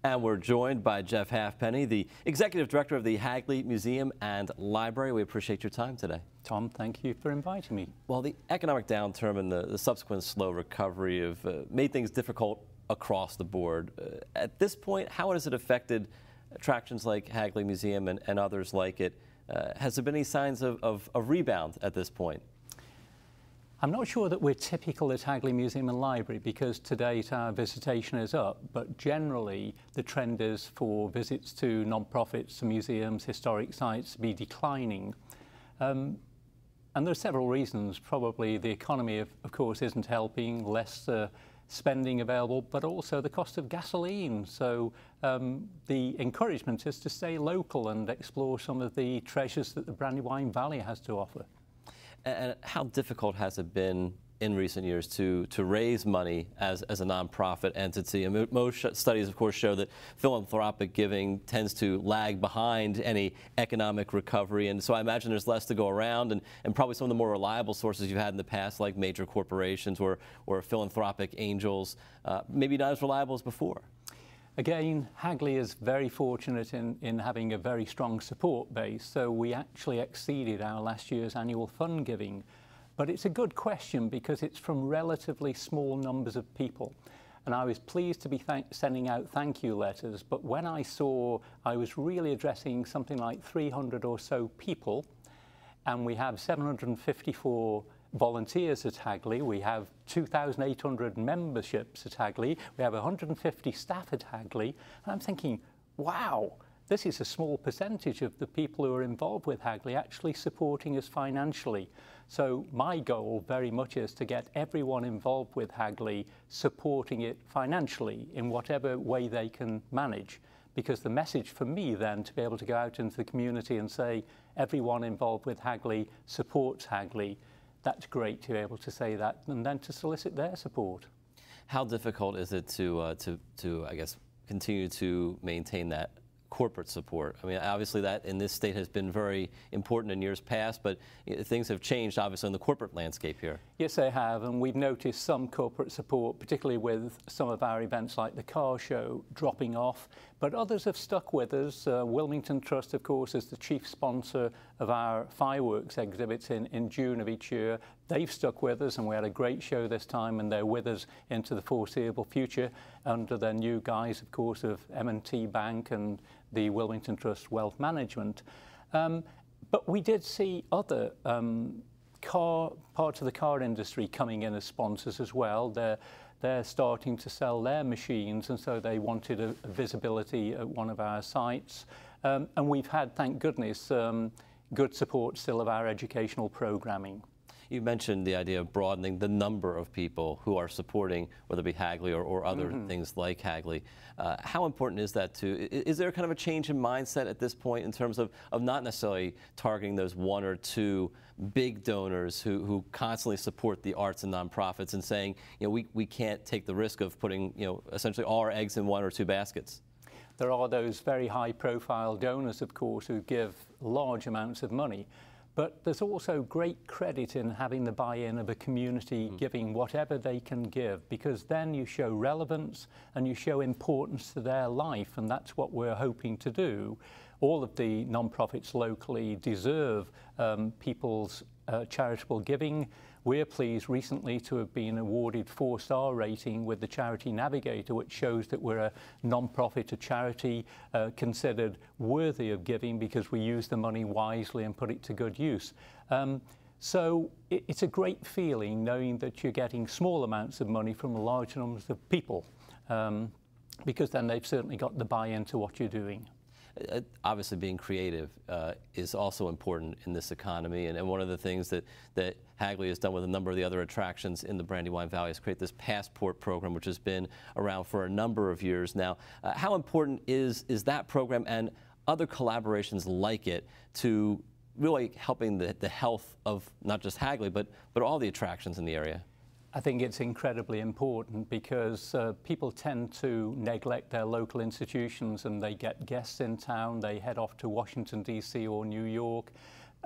And we're joined by Geoff Halfpenny, the Executive Director of the Hagley Museum and Library. We appreciate your time today. Tom, thank you for inviting me. Well, the economic downturn and the subsequent slow recovery have made things difficult across the board. At this point, how has it affected attractions like Hagley Museum and others like it? Has there been any signs of a rebound at this point? I'm not sure that we're typical at Hagley Museum and Library because to date our visitation is up, but generally the trend is for visits to non-profits, to museums, historic sites to be declining. And there are several reasons. Probably the economy, of course, isn't helping, less spending available, but also the cost of gasoline. So the encouragement is to stay local and explore some of the treasures that the Brandywine Valley has to offer. And how difficult has it been in recent years to raise money as a nonprofit entity? And most studies, of course, show that philanthropic giving tends to lag behind any economic recovery. And so I imagine there's less to go around, and probably some of the more reliable sources you've had in the past, like major corporations or philanthropic angels, maybe not as reliable as before. Again, Hagley is very fortunate in having a very strong support base, so we actually exceeded our last year's annual fund giving. But it's a good question because it's from relatively small numbers of people. And I was pleased to be sending out thank you letters, but when I saw I was really addressing something like 300 or so people, and we have 754 volunteers at Hagley, we have 2,800 memberships at Hagley, we have 150 staff at Hagley, and I'm thinking, wow, this is a small percentage of the people who are involved with Hagley actually supporting us financially. So my goal very much is to get everyone involved with Hagley supporting it financially in whatever way they can manage. Because the message for me then to be able to go out into the community and say everyone involved with Hagley supports Hagley, that's great to be able to say that and then to solicit their support. How difficult is it to I guess, continue to maintain that corporate support? I mean, obviously that in this state has been very important in years past, but things have changed obviously in the corporate landscape here. Yes, they have, and we've noticed some corporate support, particularly with some of our events like the car show dropping off, but others have stuck with us. Wilmington Trust, of course, is the chief sponsor of our fireworks exhibits in June of each year. They've stuck with us, and we had a great show this time, and they're with us into the foreseeable future under their new guise, of course, of M&T Bank and the Wilmington Trust Wealth Management. But we did see other parts of the car industry coming in as sponsors as well. They're starting to sell their machines, and so they wanted a visibility at one of our sites. And we've had, thank goodness, good support still of our educational programming. You mentioned the idea of broadening the number of people who are supporting, whether it be Hagley or other things like Hagley. How important is that is there kind of a change in mindset at this point in terms of not necessarily targeting those one or two big donors who constantly support the arts and nonprofits and saying, you know, we can't take the risk of putting, you know, essentially all our eggs in one or two baskets? There are those very high-profile donors, of course, who give large amounts of money. But there's also great credit in having the buy-in of a community giving whatever they can give, because then you show relevance and you show importance to their life, and that's what we're hoping to do. All of the non-profits locally deserve people's charitable giving. We're pleased recently to have been awarded 4-star rating with the Charity Navigator, which shows that we're a non-profit, a charity considered worthy of giving because we use the money wisely and put it to good use. So it's a great feeling knowing that you're getting small amounts of money from large numbers of people, because then they've certainly got the buy-in to what you're doing. Obviously being creative is also important in this economy, and one of the things that Hagley has done with a number of the other attractions in the Brandywine Valley is create this passport program, which has been around for a number of years now. How important is that program and other collaborations like it to really helping the health of not just Hagley, but all the attractions in the area? I think it's incredibly important because people tend to neglect their local institutions, and they get guests in town, they head off to Washington, D.C. or New York,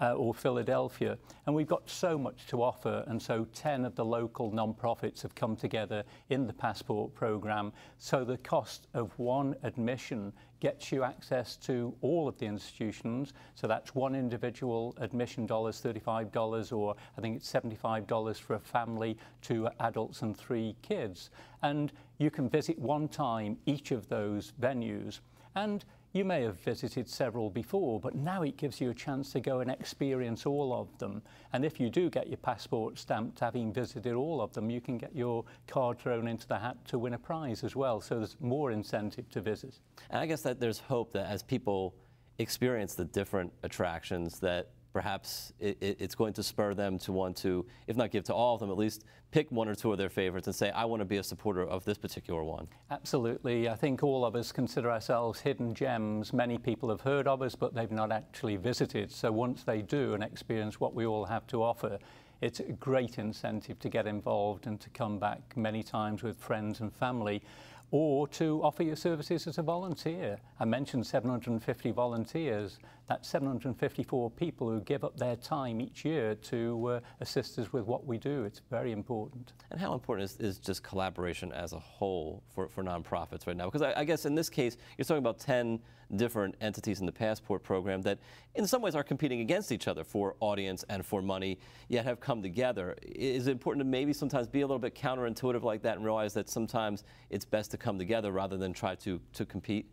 or Philadelphia. And we've got so much to offer, and so 10 of the local non-profits have come together in the Passport program. So the cost of one admission gets you access to all of the institutions. So that's one individual admission dollars, $35, or I think it's $75 for a family, 2 adults and 3 kids. And you can visit one time each of those venues. And you may have visited several before, but now it gives you a chance to go and experience all of them. And if you do get your passport stamped, having visited all of them, you can get your card thrown into the hat to win a prize as well. So there's more incentive to visit. And I guess that there's hope that as people experience the different attractions, that perhaps it's going to spur them to want to, if not give to all of them, at least pick 1 or 2 of their favorites and say, I want to be a supporter of this particular one. Absolutely. I think all of us consider ourselves hidden gems. Many people have heard of us, but they've not actually visited. So once they do and experience what we all have to offer, it's a great incentive to get involved and to come back many times with friends and family, or to offer your services as a volunteer. I mentioned 750 volunteers. That's 754 people who give up their time each year to assist us with what we do. It's very important. And how important is just collaboration as a whole for nonprofits right now? Because I guess in this case, you're talking about 10 different entities in the Passport program that in some ways are competing against each other for audience and for money, yet have come together. Is it important to maybe sometimes be a little bit counterintuitive like that and realize that sometimes it's best to come together rather than try to compete?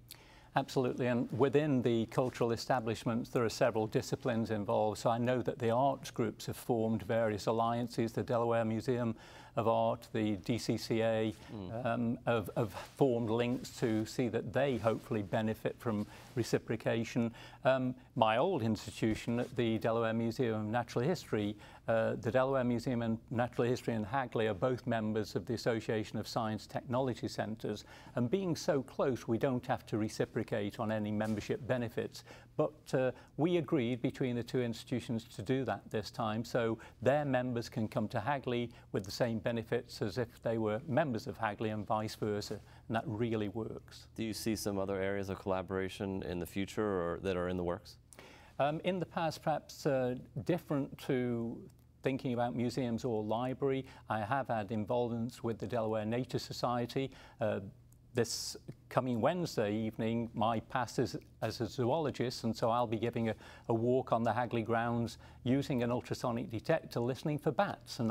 Absolutely, and within the cultural establishments there are several disciplines involved. So I know that the arts groups have formed various alliances. The Delaware Museum of Art, the DCCA have formed links to see that they hopefully benefit from reciprocation. My old institution at the Delaware Museum of Natural History, the Delaware Museum of Natural History and Hagley are both members of the Association of Science Technology Centres, and being so close we don't have to reciprocate on any membership benefits. But we agreed between the 2 institutions to do that this time, so their members can come to Hagley with the same benefits as if they were members of Hagley and vice versa, and that really works. Do you see some other areas of collaboration in the future or that are in the works? In the past, perhaps different to thinking about museums or library, I have had involvements with the Delaware Nature Society. This coming Wednesday evening, my pass is as a zoologist, and so I'll be giving a walk on the Hagley grounds using an ultrasonic detector, listening for bats, and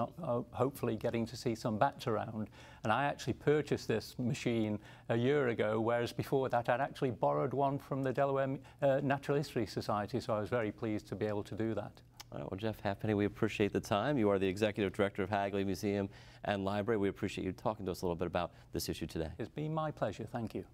hopefully getting to see some bats around. And I actually purchased this machine a year ago, whereas before that I'd actually borrowed one from the Delaware Natural History Society, so I was very pleased to be able to do that. All right, well, Geoff Halfpenny, we appreciate the time. You are the Executive Director of Hagley Museum and Library. We appreciate you talking to us a little bit about this issue today. It's been my pleasure. Thank you.